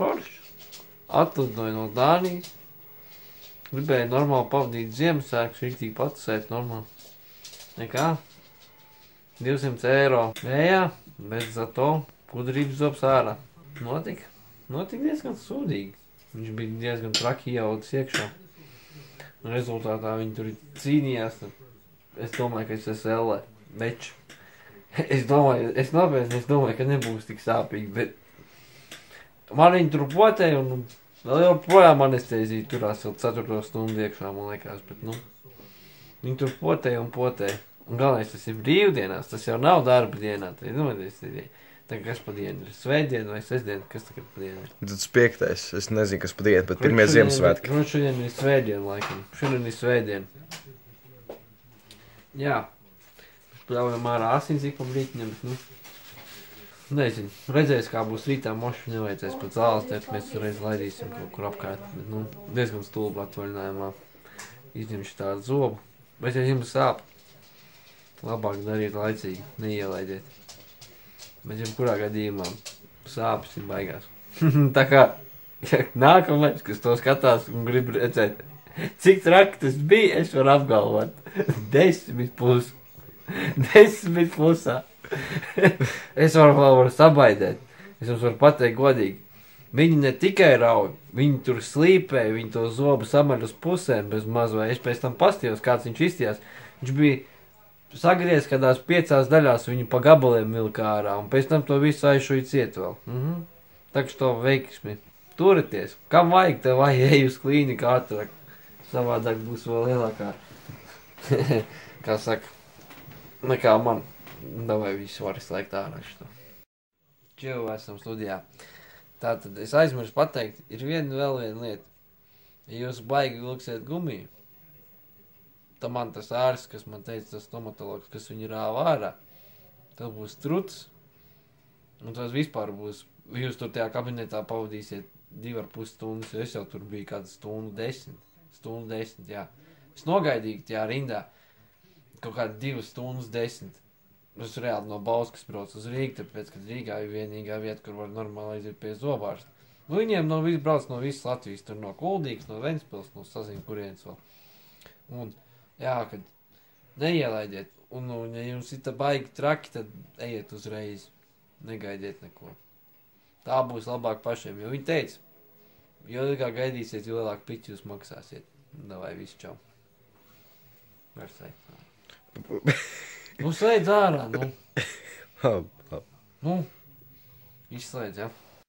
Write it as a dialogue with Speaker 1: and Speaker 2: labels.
Speaker 1: forši. Atlidoju no Dānijas. Gribēju normāli pavadīt Ziemassvētkus, riktīgi patusēt normāli. Nekā. 200 eiro vējā, bet za to gudrības zobs ārā. Notika diezgan sūdīgi. Viņš bija diezgan traki ieaudzis iekšā. Un rezultātā viņi tur cīnījās. Es domāju, ka es esmu ellē. Veču. Es domāju, ka nebūs tik sāpīgi, bet man viņi tur potēja un vēl joprojām anestēzija turās vēl 4. stundu iekšā, man liekas, bet viņi tur potēja un potēja. Un galvenais, tas ir brīvdienās, tas jau nav darba dienā. Tagad kas pa dienu ir? Svētdiena vai sestdiena? Kas tagad pa dienu ir?
Speaker 2: Tas 5. Es nezinu, kas pa dienu, bet pirmie Ziemassvētki.
Speaker 1: Šodien ir svētdiena, laikam. Šodien ir svētdiena. Jā. Pļaujam ārā asins ik pa brītiņam, bet nezinu. Redzēs, kā būs rītā mošu, nevajadzēs pat zāles, tad mēs reiz laidīsim kaut kur apkārt. Bet, diezgan stulba atvaļinājumā. Izņemšu tādu zobu. Bet ja jums sāp, labāk dariet laicīgi, neielaidiet. Bet jebkurā gadījumā sāpes ir baigās. Tā kā nākamais, kas to skatās un grib redzēt, cik traki tas bija, es varu apgalvot. 10+. 10+. Es varu sabaidēt. Es jums varu pateikt godīgi. Viņi ne tikai rauj, viņi tur slīpē, viņi to zobu samaļ uz pusēm bez maz, vai es pēc tam pastījos, kāds viņš izstījās. Viņš bija sagriez kādās 5 daļās, viņu pa gabaliem vilka ārā, un pēc tam to visu aizšuji ciet vēl. Tā kā to veiksmi. Turieties. Kam vajag, tev vajag ej uz klīniku ātrāk. Savādāk būs vēl lielākā. Kā saka, nekā man. Davai visu var izslēgt ārā šito. Čau, esam studijā. Tātad es aizmirsu pateikt, ir vēl viena lieta. Ja jūs baigi vilksiet gumiju, tad man tas ārsts, kas man teica, tas stomatologs, kas viņu rāva ārā, tad būs truts. Un tas vispār būs, jūs tur tajā kabinetā pavadīsiet 2,5 stundas, jo es jau tur biju kādu stundu 10. Stundu 10, jā. Es nogaidīju tajā rindā kaut kādu 2 stundas 10. Es reāli no Bauskas braucu uz Rīgu, tāpēc, ka Rīgā ir vienīgā vieta, kur var normāli aiziet pie zobārsta. Viņiem brauc no visas Latvijas, tur no Kuldīgas, no Ventspils, no sazinu kurienes vēl. Un jā, kad neielaidiet, un ja jums ir tā baigi traki, tad ejiet uzreiz, negaidiet neko. Tā būs labāk pašiem, jo viņi teica, jo ilgāk gaidīsiet, jo lielāk piķi jūs maksāsiet. Davai, visu čau. Versai. Slēdz ārā,
Speaker 2: Labi.
Speaker 1: Izslēdz, jā.